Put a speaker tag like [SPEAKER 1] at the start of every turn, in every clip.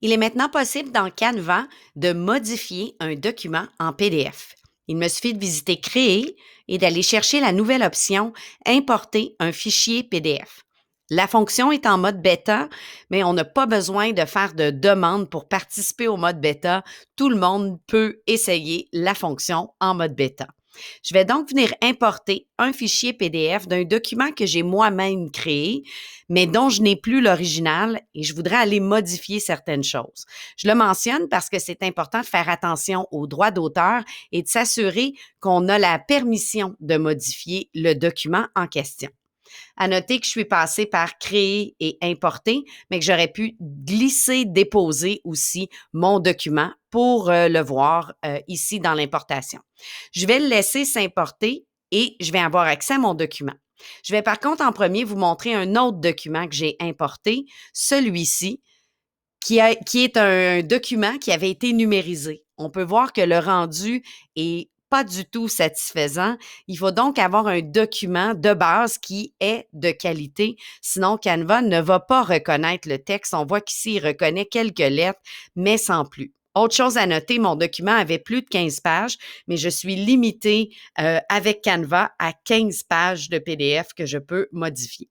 [SPEAKER 1] Il est maintenant possible dans Canva de modifier un document en PDF. Il me suffit de visiter Créer et d'aller chercher la nouvelle option Importer un fichier PDF. La fonction est en mode bêta, mais on n'a pas besoin de faire de demande pour participer au mode bêta. Tout le monde peut essayer la fonction en mode bêta. Je vais donc venir importer un fichier PDF d'un document que j'ai moi-même créé, mais dont je n'ai plus l'original et je voudrais aller modifier certaines choses. Je le mentionne parce que c'est important de faire attention aux droits d'auteur et de s'assurer qu'on a la permission de modifier le document en question. À noter que je suis passée par créer et importer, mais que j'aurais pu glisser, déposer aussi mon document pour le voir ici dans l'importation. Je vais le laisser s'importer et je vais avoir accès à mon document. Je vais par contre en premier vous montrer un autre document que j'ai importé, celui-ci, qui est un document qui avait été numérisé. On peut voir que le rendu est pas du tout satisfaisant. Il faut donc avoir un document de base qui est de qualité. Sinon, Canva ne va pas reconnaître le texte. On voit qu'ici, il reconnaît quelques lettres, mais sans plus. Autre chose à noter, mon document avait plus de 15 pages, mais je suis limitée avec Canva à 15 pages de PDF que je peux modifier.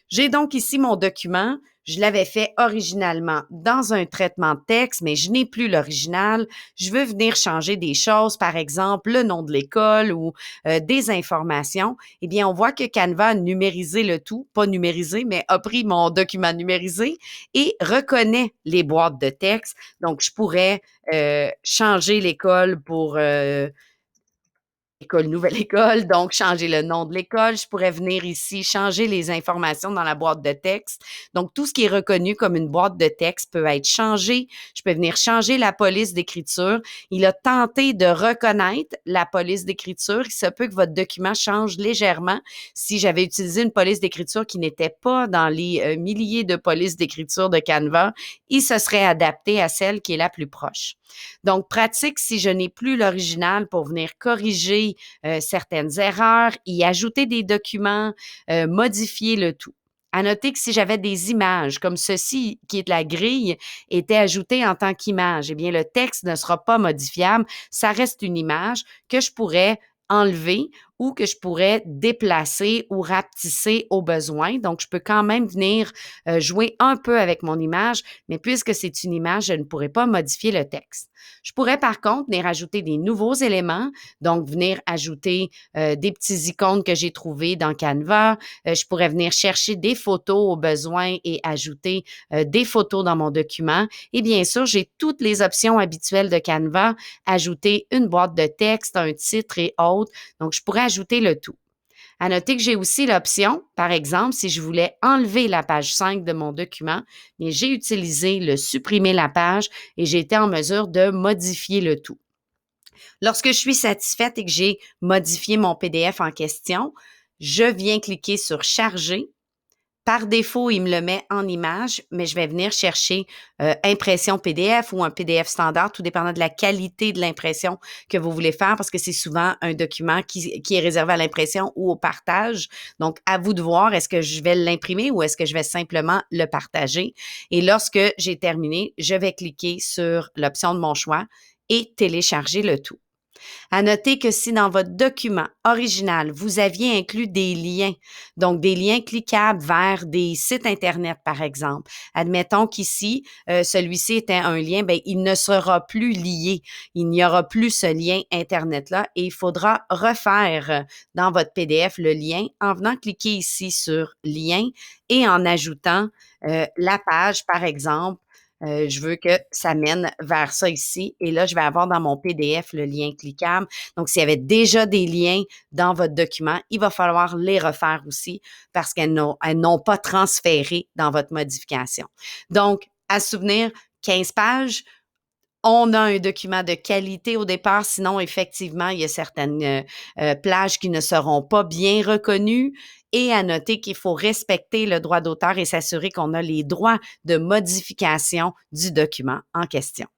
[SPEAKER 1] J'ai donc ici mon document. Je l'avais fait originalement dans un traitement de texte, mais je n'ai plus l'original. Je veux venir changer des choses, par exemple le nom de l'école ou des informations. Eh bien, on voit que Canva a numérisé le tout, pas numérisé, mais a pris mon document numérisé et reconnaît les boîtes de texte. Donc, je pourrais changer l'école pour école, nouvelle école, donc changer le nom de l'école. Je pourrais venir ici changer les informations dans la boîte de texte. Donc, tout ce qui est reconnu comme une boîte de texte peut être changé. Je peux venir changer la police d'écriture. Il a tenté de reconnaître la police d'écriture. Il se peut que votre document change légèrement. Si j'avais utilisé une police d'écriture qui n'était pas dans les milliers de polices d'écriture de Canva, il se serait adapté à celle qui est la plus proche. Donc, pratique si je n'ai plus l'original pour venir corriger certaines erreurs, y ajouter des documents, modifier le tout. À noter que si j'avais des images comme ceci, qui est de la grille, était ajouté en tant qu'image, eh bien, le texte ne sera pas modifiable. Ça reste une image que je pourrais enlever ou que je pourrais déplacer ou rapetisser au besoin. Donc, je peux quand même venir jouer un peu avec mon image, mais puisque c'est une image, je ne pourrai pas modifier le texte. Je pourrais par contre venir ajouter des nouveaux éléments, donc venir ajouter des petits icônes que j'ai trouvés dans Canva. Je pourrais venir chercher des photos au besoin et ajouter des photos dans mon document. Et bien sûr, j'ai toutes les options habituelles de Canva, ajouter une boîte de texte, un titre et autres. Donc, je pourrais ajouter le tout. À noter que j'ai aussi l'option, par exemple, si je voulais enlever la page 5 de mon document, mais j'ai utilisé le supprimer la page et j'ai été en mesure de modifier le tout. Lorsque je suis satisfaite et que j'ai modifié mon PDF en question, je viens cliquer sur charger. Par défaut, il me le met en image, mais je vais venir chercher impression PDF ou un PDF standard, tout dépendant de la qualité de l'impression que vous voulez faire, parce que c'est souvent un document qui est réservé à l'impression ou au partage. Donc, à vous de voir, est-ce que je vais l'imprimer ou est-ce que je vais simplement le partager? Et lorsque j'ai terminé, je vais cliquer sur l'option de mon choix et télécharger le tout. À noter que si dans votre document original, vous aviez inclus des liens, donc des liens cliquables vers des sites Internet, par exemple, admettons qu'ici, celui-ci était un lien, bien, il ne sera plus lié. Il n'y aura plus ce lien Internet-là et il faudra refaire dans votre PDF le lien en venant cliquer ici sur Lien et en ajoutant la page, par exemple, je veux que ça mène vers ça ici. Et là, je vais avoir dans mon PDF le lien cliquable. Donc, s'il y avait déjà des liens dans votre document, il va falloir les refaire aussi parce elles n'ont pas transféré dans votre modification. Donc, à se souvenir, 15 pages, on a un document de qualité au départ, sinon effectivement, il y a certaines plages qui ne seront pas bien reconnues et à noter qu'il faut respecter le droit d'auteur et s'assurer qu'on a les droits de modification du document en question.